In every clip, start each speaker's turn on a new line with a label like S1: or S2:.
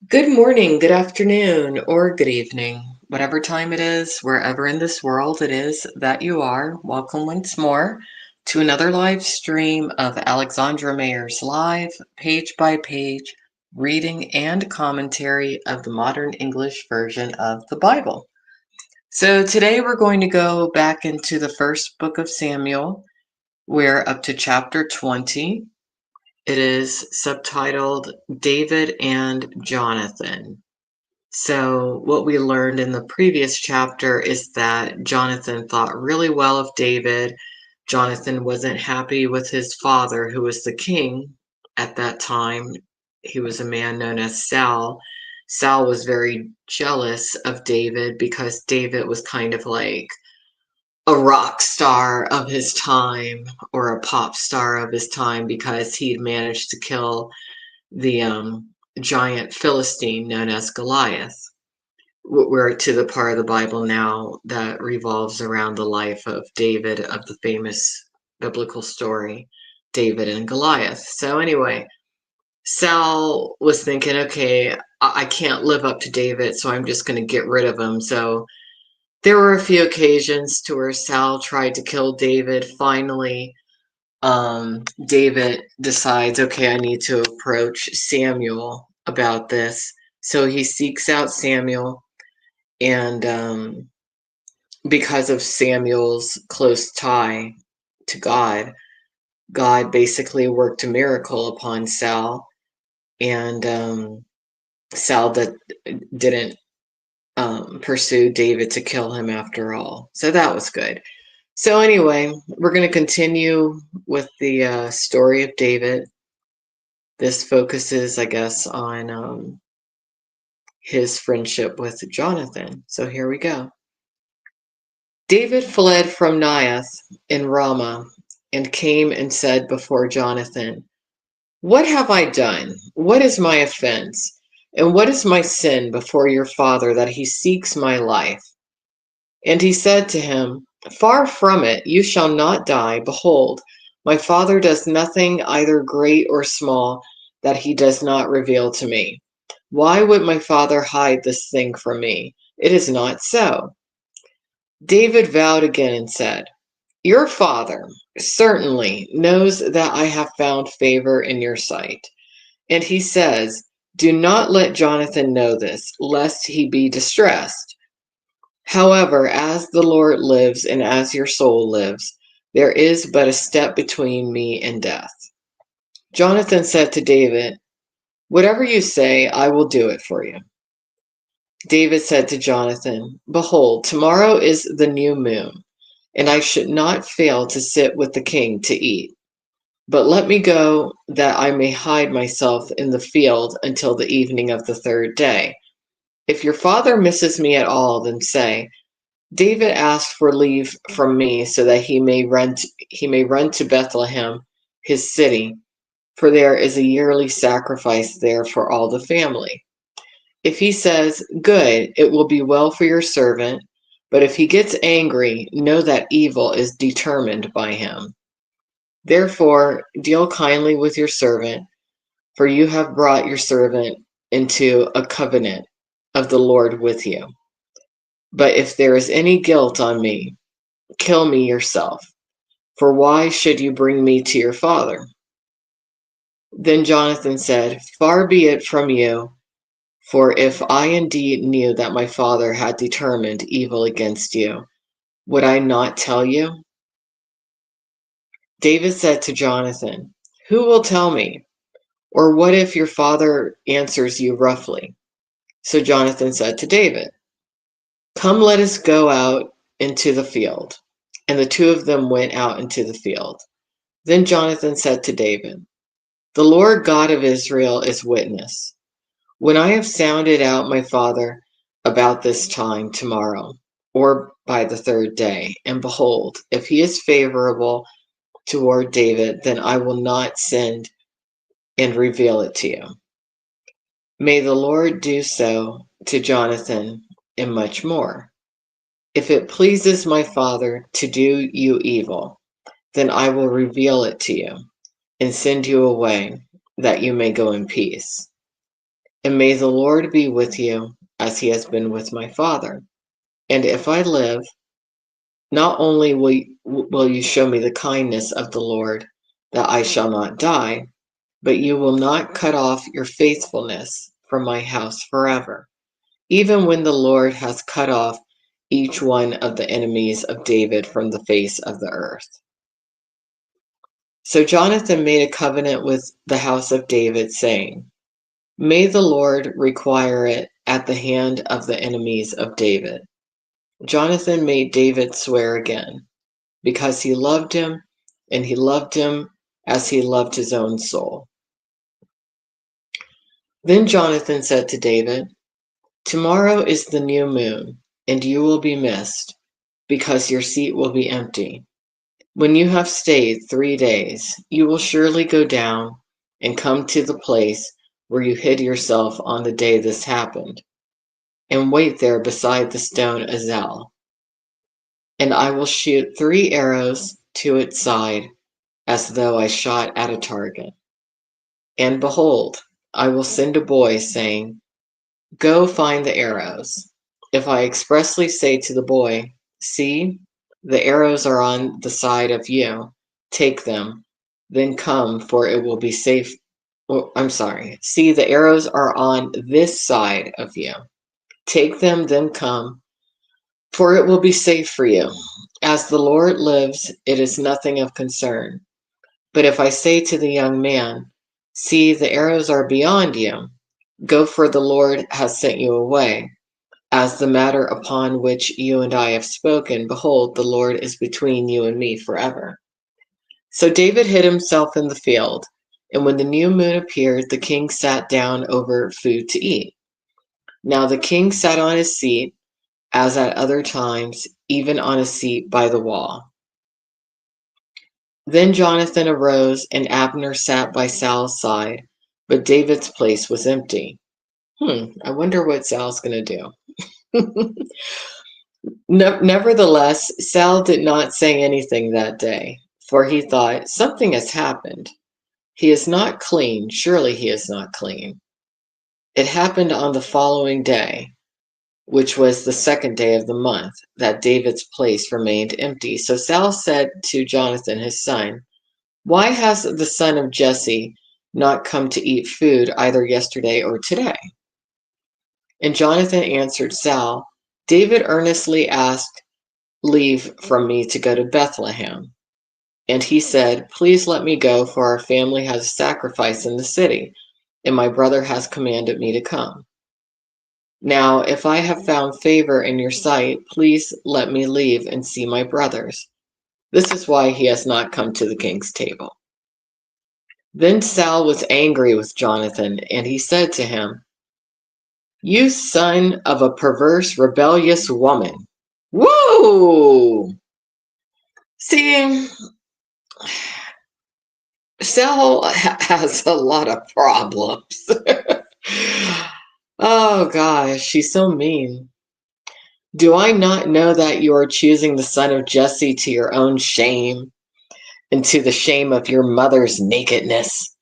S1: Good morning, good afternoon, or good evening. Whatever time it is, wherever in this world it is that you are, welcome once more to another live stream of Alexandra Mayers live, page by page, reading and commentary of the modern English version of the Bible. So today we're going to go back into the first book of Samuel. We're up to chapter 20. It is subtitled David and Jonathan. So, what we learned in the previous chapter is that Jonathan thought really well of David. Jonathan wasn't happy with his father, who was the king at that time. He was a man known as Saul. Saul was very jealous of David because David was kind of like a rock star of his time or a pop star of his time because he'd managed to kill the giant Philistine known as Goliath. We're to the part of the Bible now that revolves around the life of David, of the famous biblical story, David and Goliath. So, anyway, Sal was thinking, okay, I can't live up to David, so I'm just going to get rid of him. So, there were a few occasions to where Sal tried to kill David. Finally, David decides, okay, I need to approach Samuel about this. So, he seeks out Samuel. And because of Samuel's close tie to God, God basically worked a miracle upon Sal, and Sal didn't pursue David to kill him after all. So that was good. So anyway, we're going to continue with the story of David. This focuses, I guess, on his friendship with Jonathan. So here we go. David fled from Naioth in Ramah and came and said before Jonathan, "What have I done? What is my offense? And what is my sin before your father that he seeks my life?" And he said to him, "Far from it, you shall not die. Behold, my father does nothing either great or small that he does not reveal to me. Why would my father hide this thing from me? It is not so." David vowed again and said, "Your father certainly knows that I have found favor in your sight." And he says, "Do not let Jonathan know this, lest he be distressed. However, as the Lord lives and as your soul lives, there is but a step between me and death." Jonathan said to David, "Whatever you say, I will do it for you." David said to Jonathan, "Behold, tomorrow is the new moon, and I should not fail to sit with the king to eat. But let me go that I may hide myself in the field until the evening of the third day. If your father misses me at all, then say, 'David asked for leave from me so that he may run to Bethlehem, his city, for there is a yearly sacrifice there for all the family.' If he says, 'Good, it will be well for your servant,' but if he gets angry, know that evil is determined by him. Therefore, deal kindly with your servant, for you have brought your servant into a covenant of the Lord with you. But if there is any guilt on me, kill me yourself. For why should you bring me to your father?" Then Jonathan said, "Far be it from you, for if I indeed knew that my father had determined evil against you, would I not tell you?" David said to Jonathan, "Who will tell me? Or what if your father answers you roughly?" So Jonathan said to David, "Come, let us go out into the field." And the two of them went out into the field. Then Jonathan said to David, "The Lord God of Israel is witness. When I have sounded out my father about this time tomorrow, or by the third day, and behold, if he is favorable toward David, then I will not send and reveal it to you. May the Lord do so to Jonathan and much more. If it pleases my father to do you evil, then I will reveal it to you and send you away that you may go in peace." and may the Lord be with you, as he has been with my father. And if I live, not only will you show me the kindness of the Lord, that I shall not die, but you will not cut off your faithfulness from my house forever, even when the Lord has cut off each one of the enemies of David from the face of the earth. So Jonathan made a covenant with the house of David, saying, May the Lord require it at the hand of the enemies of David. Jonathan made David swear again, because he loved him, and he loved him as he loved his own soul. Then Jonathan said to David, Tomorrow is the new moon, and you will be missed, because your seat will be empty. When you have stayed 3 days, you will surely go down and come to the place where you hid yourself on the day this happened, and wait there beside the stone Azel. And I will shoot 3 arrows to its side, as though I shot at a target. And behold, I will send a boy, saying, Go find the arrows. If I expressly say to the boy, See, the arrows are on the side of you, take them, then come, for it will be safe. Oh, I'm sorry. See, the arrows are on this side of you. Take them, then come, for it will be safe for you. As the Lord lives, it is nothing of concern. But if I say to the young man, See, the arrows are beyond you, go, for the Lord has sent you away. As the matter upon which you and I have spoken, behold, the Lord is between you and me forever. So David hid himself in the field, and when the new moon appeared, the king sat down over food to eat. Now the king sat on his seat, as at other times, even on a seat by the wall. Then Jonathan arose, and Abner sat by Saul's side, but David's place was empty. I wonder what Saul's going to do. Nevertheless, Saul did not say anything that day, for he thought, Something has happened. He is not clean. Surely he is not clean. It happened on the following day, which was the 2nd day of the month, that David's place remained empty. So Saul said to Jonathan his son, Why has the son of Jesse not come to eat food either yesterday or today? And Jonathan answered Saul, David earnestly asked leave from me to go to Bethlehem. And he said, Please let me go, for our family has a sacrifice in the city, and my brother has commanded me to come. Now, if I have found favor in your sight, please let me leave and see my brothers. This is why he has not come to the king's table. Then Saul was angry with Jonathan, and he said to him, You son of a perverse, rebellious woman. Whoa! See, Saul has a lot of problems. Oh gosh, she's so mean. Do I not know that you are choosing the son of Jesse to your own shame and to the shame of your mother's nakedness?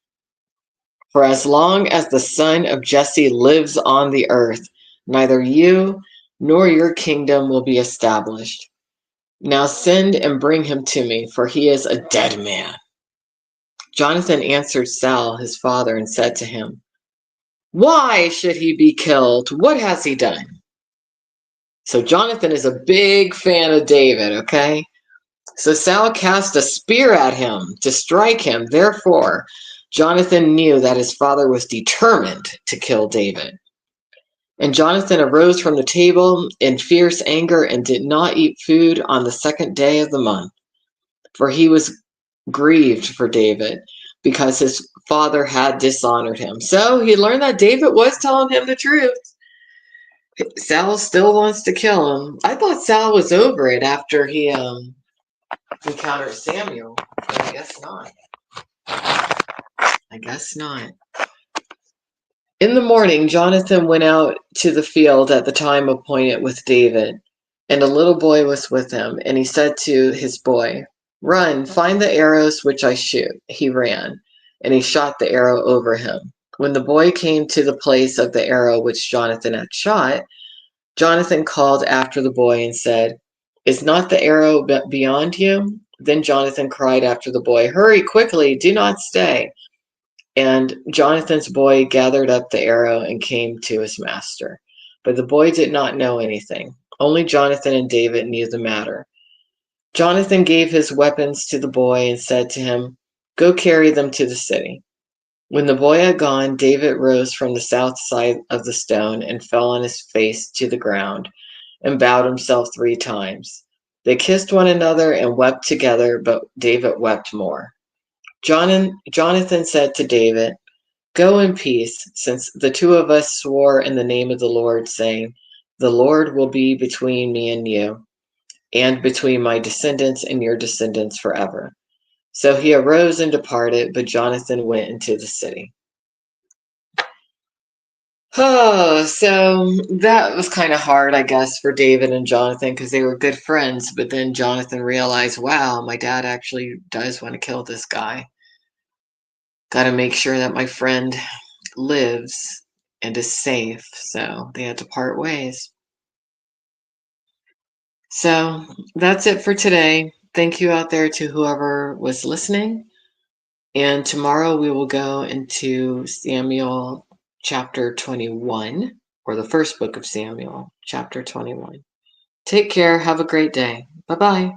S1: For as long as the son of Jesse lives on the earth, neither you nor your kingdom will be established. Now send and bring him to me, for he is a dead man. Jonathan answered Saul, his father, and said to him, Why should he be killed? What has he done? So Jonathan is a big fan of David, okay? So Saul cast a spear at him to strike him. Therefore, Jonathan knew that his father was determined to kill David. And Jonathan arose from the table in fierce anger and did not eat food on the 2nd day of the month, for he was grieved for David because his father had dishonored him. So he learned that David was telling him the truth. Saul still wants to kill him. I thought Saul was over it after he encountered Samuel, but I guess not. I guess not. In the morning, Jonathan went out to the field at the time appointed with David, and a little boy was with him. And he said to his boy, Run, find the arrows which I shoot. He ran, and he shot the arrow over him. When the boy came to the place of the arrow which Jonathan had shot, Jonathan called after the boy and said, "Is not the arrow beyond you?" Then Jonathan cried after the boy, "Hurry quickly, do not stay." And Jonathan's boy gathered up the arrow and came to his master. But the boy did not know anything. Only Jonathan and David knew the matter. Jonathan gave his weapons to the boy and said to him, "Go carry them to the city." When the boy had gone, David rose from the south side of the stone and fell on his face to the ground and bowed himself 3 times. They kissed one another and wept together, but David wept more. Jonathan said to David, "Go in peace, since the two of us swore in the name of the Lord, saying, 'The Lord will be between me and you, and between my descendants and your descendants forever.'" So he arose and departed, but Jonathan went into the city. Oh, so that was kind of hard, I guess, for David and Jonathan because they were good friends. But then Jonathan realized, wow, my dad actually does want to kill this guy. Got to make sure that my friend lives and is safe. So they had to part ways. So that's it for today. Thank you out there to whoever was listening. And tomorrow we will go into Samuel chapter 21, or the first book of Samuel, chapter 21. Take care. Have a great day. Bye bye.